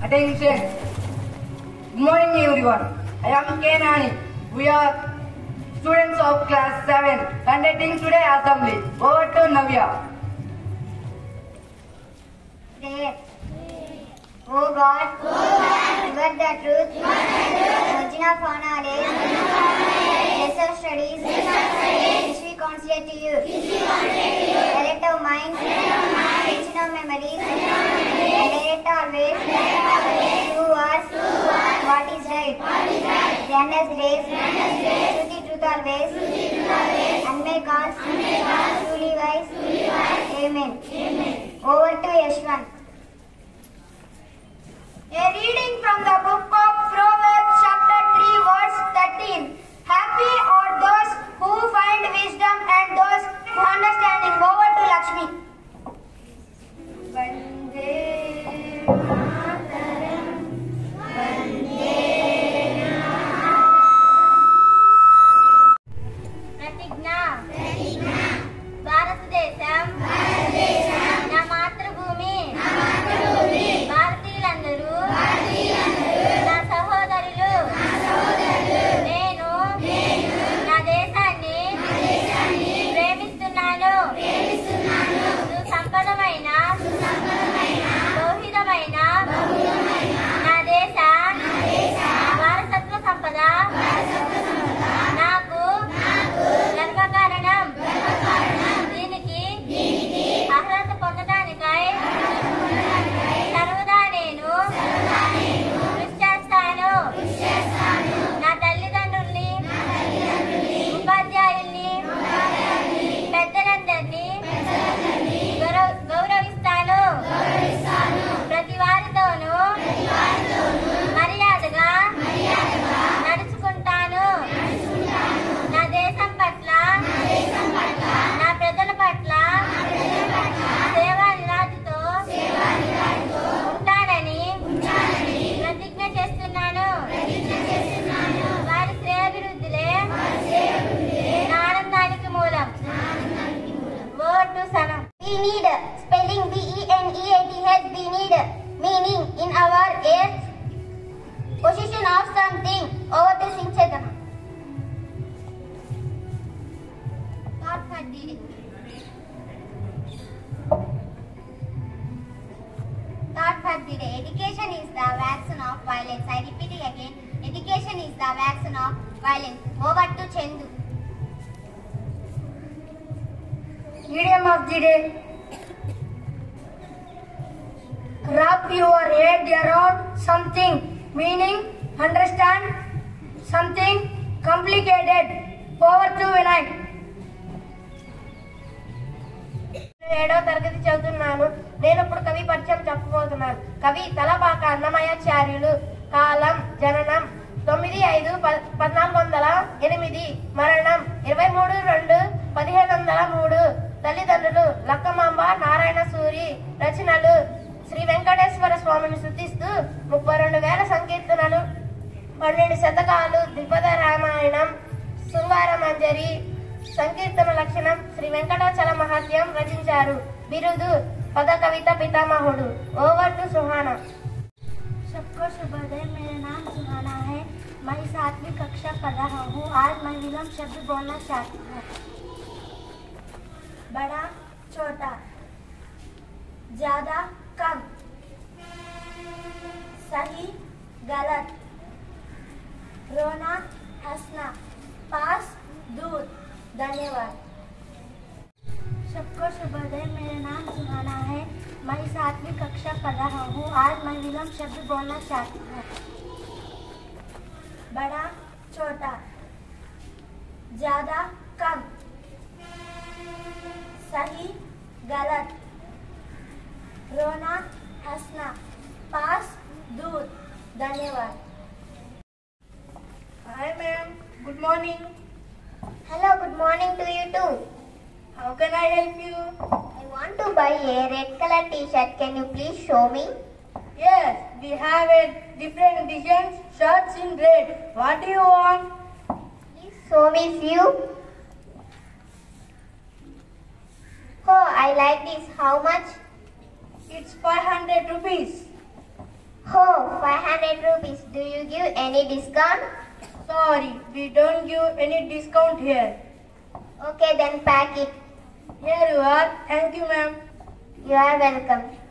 Attention. Good morning everyone. I am K. Nani. We are students of class 7 conducting today assembly. Over to Navya. Prayer. O God, you are the truth, origin of our knowledge, bless our studies, which we consider to you. Direct our minds, enrich our memories, and direct our ways towards what is right. Grant us grace, truth the truth always, and make us truly wise. Amen. Over to Yashwant. A reading from the book of Proverbs chapter 3 verse 13. Happy are those who find wisdom and those who understanding. Over to Lakshmi. Vande Mataram, Vande Pratigna. భారతదేశం నా మాతృభూమి. భారతీయులందరూ నా సహోదరులు. నేను నా దేశాన్ని ప్రేమిస్తున్నాను. సుసంపన్నమైన బహువిధమైన నా దేశ వారసత్వ సంపద నాకు గర్వకారణం. దీనికి అర్హత పొందడానికై సర్వదా నేను కృషి చేస్తాను. నా తల్లిదండ్రుల్ని, ఉపాధ్యాయుల్ని, పెద్దలందరినీ గౌరవిస్తాను. ప్రతి వారితోనూ మర్యాదగా నడుచుకుంటాను. నా దేశం పట్ల, నా ప్రజల పట్ల సేవా నిరాశతో ఉంటానని ప్రతిజ్ఞ చేస్తున్నాను. వారి శ్రేయాభివృద్ధిలే నా ఆనందానికి మూలం. Word to Sanam. We need spelling BENEATH. We need meaning in our earth. Position of something. Over to Sinchedana. Thought for the day. Thought for the day. Education is the vaccine of violence. I repeat it again. Education is the vaccine of violence. Over to Chendu. Idiom of the day. Wrap your head around something. Meaning, understand something complicated. Over to Vinay. ఏడవ తరగతి చదువుతున్నాను. నేను ఇప్పుడు కవి పరిచయం చెప్పబోతున్నాను. కవి తలపాక అన్నమయాచార్యులు. కాలం జననం 9/5/1408. మరణం 23/2/1703. తల్లిదండ్రులు లక్కమాంబ నారాయణ సూరి. రచనలు శ్రీ వెంకటేశ్వర స్వామిని స్తుతిస్తూ 32,000 సంకీర్తనలు, 12 శతకాలు, ద్విపద రామాయణం, శృంగార మంజరి, సంకీర్తన లక్షణం, శ్రీ వెంకటాచల మహత్యం రచించారు. బిరుదు పద కవిత పితామహుడు. Over to Suhana. सबको शुभोदय. मेरा नाम सुहाना है. मैं 7वीं कक्षा पढ़ रहा हूँ. आज मैं विलंब शब्द बोलना चाहती हूँ. बड़ा, छोटा, ज्यादा, कम, सही, गलत, रोना, हंसना, पास, दूर. धन्यवाद. सबको शुभोदय. मेरा नाम सुहाना है. मैं 7वीं कक्षा पढ़ रहा हूँ. आज मैं विलंब शब्द बोलना चाहती हूँ. बड़ा, छोटा, ज्यादा, कम, सही, गलत, रोना, हंसना, पास, दूर. धन्यवाद. Hi ma'am. Good morning. Hello, good morning to you too. How can I help you? I want to buy a red color t-shirt. Can you please show me? Yes, we have a different designs shirts in red. What do you want? Please show me few. Oh, I like this. How much? It's 500 rupees. Oh, 500 rupees. Do you give any discount? Sorry, we don't give any discount here. Okay, then pack it. Here you are. Thank you, ma'am. You are welcome.